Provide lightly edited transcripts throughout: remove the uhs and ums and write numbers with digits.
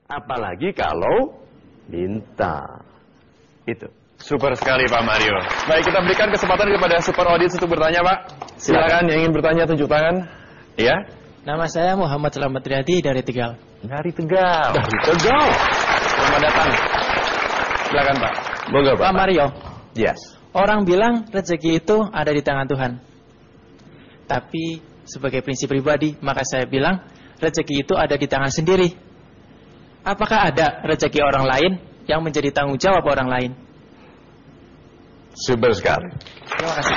Apalagi kalau minta. Itu. Super sekali Pak Mario. Baik, kita berikan kesempatan kepada super audience untuk bertanya, Pak. Silakan yang ingin bertanya, tunjuk tangan. Iya. Nama saya Muhammad Selamat Riyadi dari Tegal. Dari Tegal. Dari Tegal. Selamat datang. Silakan Pak. Moga Pak Mario. Yes. Orang bilang rezeki itu ada di tangan Tuhan. Tapi sebagai prinsip pribadi, maka saya bilang rezeki itu ada di tangan sendiri. Apakah ada rezeki orang lain yang menjadi tanggung jawab orang lain? Super sekali. Terima kasih.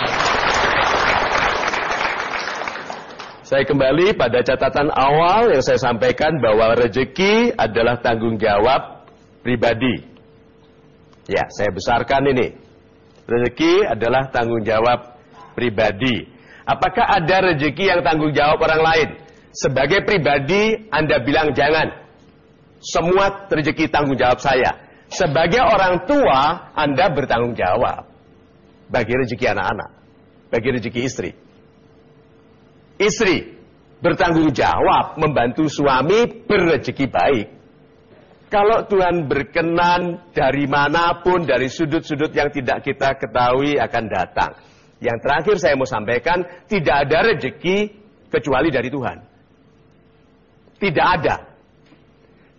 Saya kembali pada catatan awal yang saya sampaikan bahwa rezeki adalah tanggung jawab pribadi. Ya, saya besarkan ini. Rezeki adalah tanggung jawab pribadi. Apakah ada rezeki yang tanggung jawab orang lain? Sebagai pribadi, Anda bilang jangan. Semua rezeki tanggung jawab saya. Sebagai orang tua, Anda bertanggung jawab. Bagi rezeki anak-anak. Bagi rezeki istri. Istri bertanggung jawab membantu suami berrezeki baik. Kalau Tuhan berkenan dari manapun, dari sudut-sudut yang tidak kita ketahui akan datang. Yang terakhir saya mau sampaikan, tidak ada rezeki kecuali dari Tuhan. Tidak ada.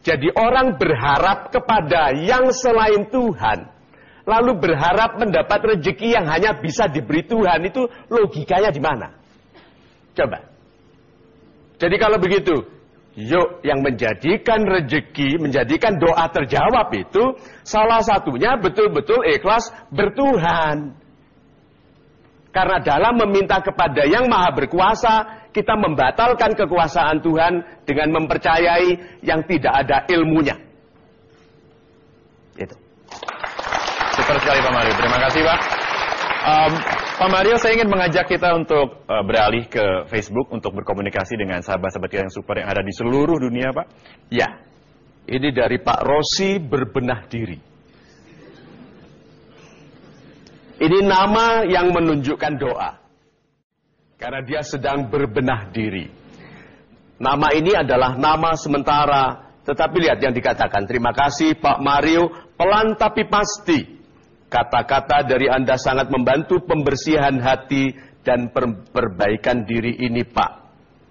Jadi orang berharap kepada yang selain Tuhan, lalu berharap mendapat rezeki yang hanya bisa diberi Tuhan, itu logikanya di mana? Coba. Jadi kalau begitu, yuk yang menjadikan rezeki, menjadikan doa terjawab itu, salah satunya betul-betul ikhlas bertuhan. Karena dalam meminta kepada yang maha berkuasa, kita membatalkan kekuasaan Tuhan dengan mempercayai yang tidak ada ilmunya. Itu. Super sekali Pak Mario. Terima kasih Pak. Pak Mario, saya ingin mengajak kita untuk beralih ke Facebook untuk berkomunikasi dengan sahabat-sahabat kita yang super yang ada di seluruh dunia, Pak. Ya, ini dari Pak Rosi berbenah diri. Ini nama yang menunjukkan doa. Karena dia sedang berbenah diri. Nama ini adalah nama sementara. Tetapi lihat yang dikatakan. Terima kasih Pak Mario, pelan tapi pasti. Kata-kata dari Anda sangat membantu pembersihan hati dan perbaikan diri ini Pak.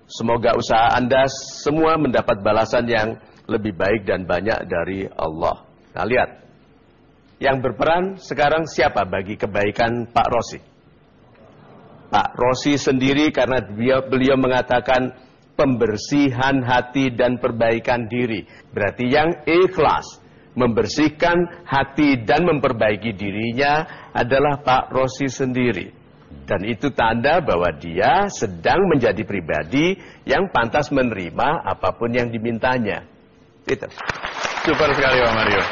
Semoga usaha Anda semua mendapat balasan yang lebih baik dan banyak dari Allah. Nah lihat. Yang berperan sekarang siapa bagi kebaikan Pak Rosi? Pak Rosi sendiri karena beliau mengatakan pembersihan hati dan perbaikan diri. Berarti yang ikhlas membersihkan hati dan memperbaiki dirinya adalah Pak Rosi sendiri. Dan itu tanda bahwa dia sedang menjadi pribadi yang pantas menerima apapun yang dimintanya. Itu. Super sekali Pak Mario.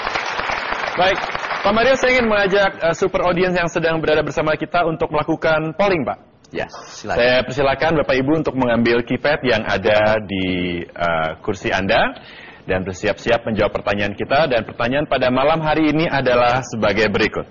Baik. Pak Mario, saya ingin mengajak super audience yang sedang berada bersama kita untuk melakukan polling, Pak. Ya, silakan. Saya persilakan Bapak Ibu untuk mengambil keypad yang ada di kursi Anda dan bersiap-siap menjawab pertanyaan kita. Dan pertanyaan pada malam hari ini adalah sebagai berikut.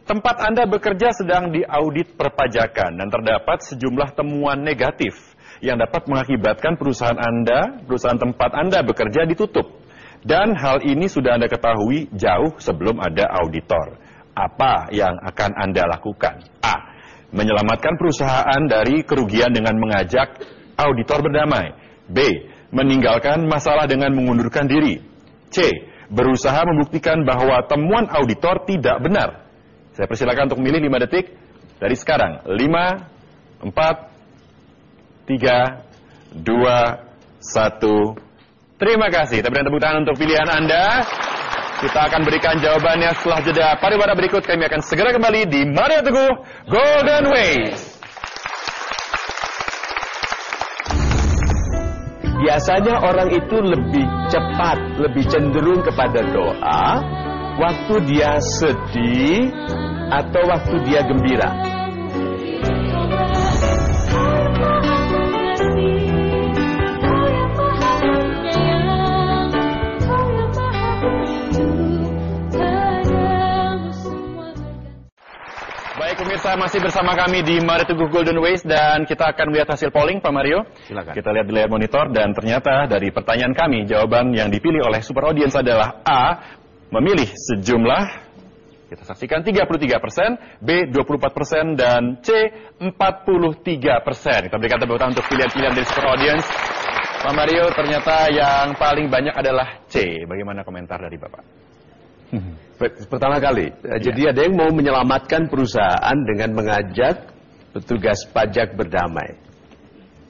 Tempat Anda bekerja sedang diaudit perpajakan dan terdapat sejumlah temuan negatif yang dapat mengakibatkan perusahaan tempat Anda bekerja ditutup. Dan hal ini sudah Anda ketahui jauh sebelum ada auditor. Apa yang akan Anda lakukan? A. Menyelamatkan perusahaan dari kerugian dengan mengajak auditor berdamai. B. Meninggalkan masalah dengan mengundurkan diri. C. Berusaha membuktikan bahwa temuan auditor tidak benar. Saya persilakan untuk memilih 5 detik dari sekarang. 5, 4, 3, 2, 1... Terima kasih. Kita berikan tepuk tangan untuk pilihan Anda. Kita akan berikan jawabannya setelah jeda. Pariwara berikut kami akan segera kembali di Mario Teguh Golden Ways. Biasanya orang itu lebih cepat, lebih cenderung kepada doa waktu dia sedih atau waktu dia gembira. pemirsa masih bersama kami di Mari Teguh Golden Ways dan kita akan melihat hasil polling, Pak Mario. Silakan. Kita lihat di layar monitor dan ternyata dari pertanyaan kami, jawaban yang dipilih oleh Super Audience adalah A, memilih sejumlah, kita saksikan 33%, B 24% dan C 43%. Kita berikan tepuk tangan untuk pilihan-pilihan dari Super Audience. Pak Mario, ternyata yang paling banyak adalah C. Bagaimana komentar dari Bapak? Pertama kali, jadi ada yang mau menyelamatkan perusahaan dengan mengajak petugas pajak berdamai.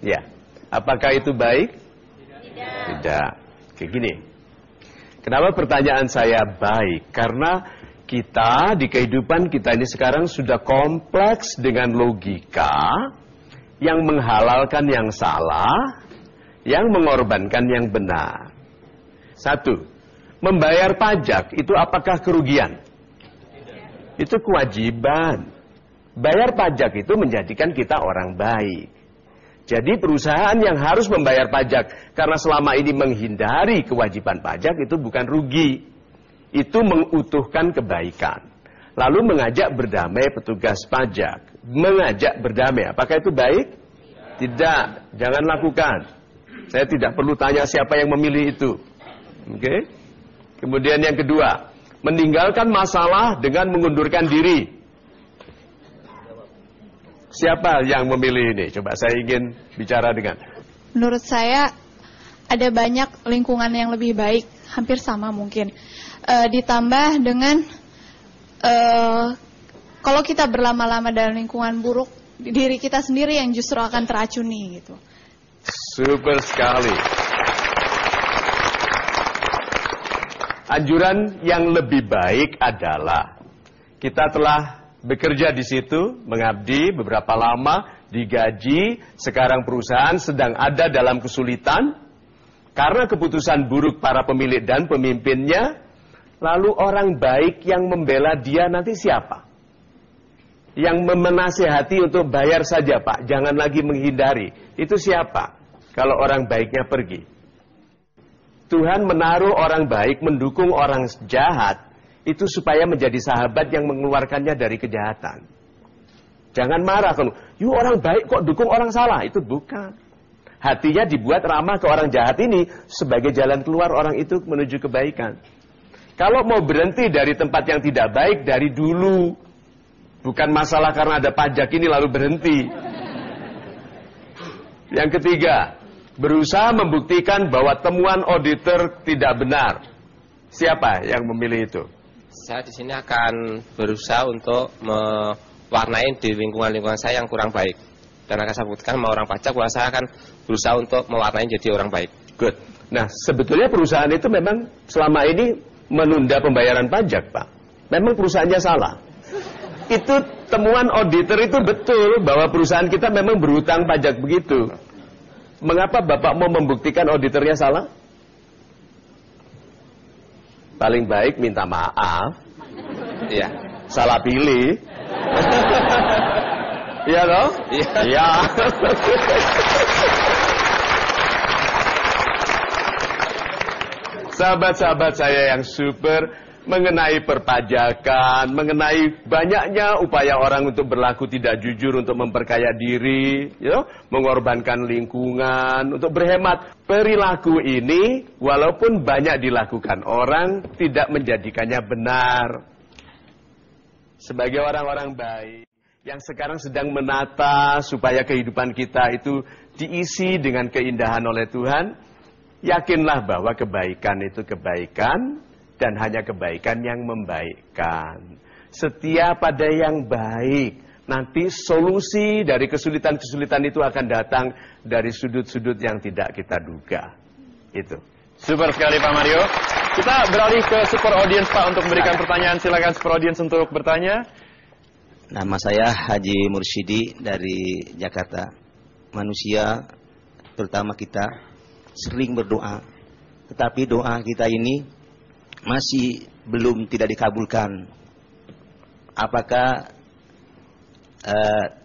Ya, apakah itu baik? Tidak. Kayak gini. Kenapa pertanyaan saya baik? Karena kita di kehidupan kita ini sekarang sudah kompleks dengan logika yang menghalalkan yang salah, yang mengorbankan yang benar. Satu, membayar pajak itu apakah kerugian? Itu kewajiban. Bayar pajak itu menjadikan kita orang baik. Jadi perusahaan yang harus membayar pajak karena selama ini menghindari kewajiban pajak itu bukan rugi. Itu mengutuhkan kebaikan. Lalu mengajak berdamai petugas pajak. Mengajak berdamai, apakah itu baik? Tidak, jangan lakukan. Saya tidak perlu tanya siapa yang memilih itu. Oke? Kemudian yang kedua, meninggalkan masalah dengan mengundurkan diri. Siapa yang memilih ini? Coba saya ingin bicara dengan. Menurut saya ada banyak lingkungan yang lebih baik, hampir sama mungkin. Ditambah dengan kalau kita berlama-lama dalam lingkungan buruk, diri kita sendiri yang justru akan teracuni gitu. Super sekali. Anjuran yang lebih baik adalah kita telah bekerja di situ, mengabdi beberapa lama, digaji, sekarang perusahaan sedang ada dalam kesulitan karena keputusan buruk para pemilik dan pemimpinnya. Lalu orang baik yang membela dia nanti siapa? Yang menasihati untuk bayar saja Pak, jangan lagi menghindari. Itu siapa? Kalau orang baiknya pergi. Tuhan menaruh orang baik mendukung orang jahat itu supaya menjadi sahabat yang mengeluarkannya dari kejahatan. Jangan marah kalau, "Yu orang baik kok dukung orang salah." Itu bukan. Hatinya dibuat ramah ke orang jahat ini sebagai jalan keluar orang itu menuju kebaikan. Kalau mau berhenti dari tempat yang tidak baik dari dulu, bukan masalah karena ada pajak ini lalu berhenti. Yang ketiga, berusaha membuktikan bahwa temuan auditor tidak benar. Siapa yang memilih itu? Saya di sini akan berusaha untuk mewarnai di lingkungan-lingkungan saya yang kurang baik. Dan akan saya buktikan sama orang pajak bahwa saya akan berusaha untuk mewarnai jadi orang baik. Good. Nah, sebetulnya perusahaan itu memang selama ini menunda pembayaran pajak, Pak. Memang perusahaannya salah. Itu temuan auditor itu betul bahwa perusahaan kita memang berhutang pajak begitu. Mengapa Bapak mau membuktikan auditornya salah? Paling baik minta maaf. Iya. Salah pilih. Iya loh? Iya. Iya. Sahabat-sahabat saya yang super, mengenai perpajakan, mengenai banyaknya upaya orang untuk berlaku tidak jujur, untuk memperkaya diri, mengorbankan lingkungan, untuk berhemat. Perilaku ini, walaupun banyak dilakukan orang, tidak menjadikannya benar. Sebagai orang-orang baik, yang sekarang sedang menata supaya kehidupan kita itu diisi dengan keindahan oleh Tuhan, yakinlah bahwa kebaikan itu kebaikan, dan hanya kebaikan yang membaikkan. Setia pada yang baik. Nanti solusi dari kesulitan-kesulitan itu akan datang dari sudut-sudut yang tidak kita duga. Itu. Super sekali Pak Mario. Kita beralih ke Super Audience Pak untuk memberikan pertanyaan. Silakan Super Audience untuk bertanya. Nama saya Haji Mursyidi dari Jakarta. Manusia, terutama kita, sering berdoa. Tetapi doa kita ini masih belum tidak dikabulkan. Apakah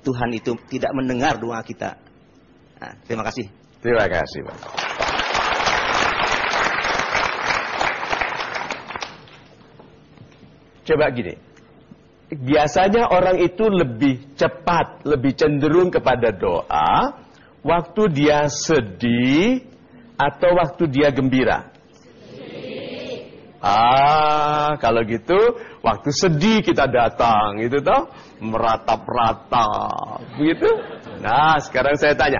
Tuhan itu tidak mendengar doa kita? Nah, terima kasih. Terima kasih, Pak. Coba gini, biasanya orang itu lebih cepat, lebih cenderung kepada doa waktu dia sedih atau waktu dia gembira? Kalau gitu waktu sedih kita datang, gitu toh, meratap-ratap, begitu. Nah, sekarang saya tanya,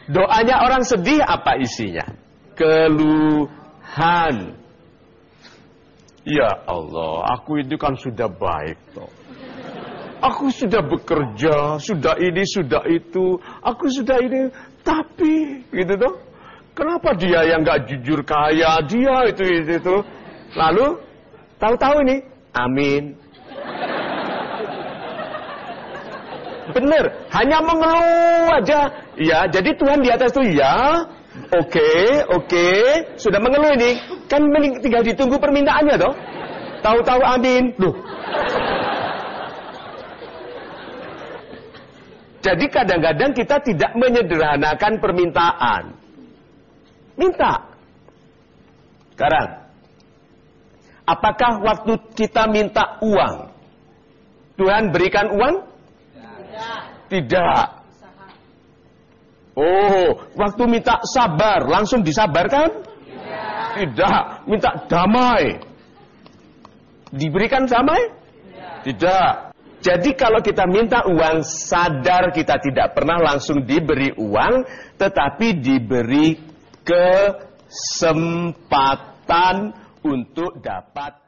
doanya orang sedih apa isinya? Keluhan. Ya Allah, aku ini kan sudah baik toh. Aku sudah bekerja, sudah ini, sudah itu, aku sudah ini, tapi, gitu toh. Kenapa dia yang gak jujur kaya, dia itu. Lalu, tahu-tahu ini, amin. Bener, hanya mengeluh aja. Ya, jadi Tuhan di atas itu ya, oke, sudah mengeluh ini. Kan tinggal ditunggu permintaannya toh. Tahu-tahu amin. Loh. Jadi kadang-kadang kita tidak menyederhanakan permintaan. Minta. Sekarang. Apakah waktu kita minta uang, Tuhan berikan uang? Tidak. Oh, waktu minta sabar, langsung disabarkan? Tidak. Minta damai, diberikan damai? Tidak. Jadi kalau kita minta uang, sadar kita tidak pernah langsung diberi uang, tetapi diberi kesempatan untuk dapat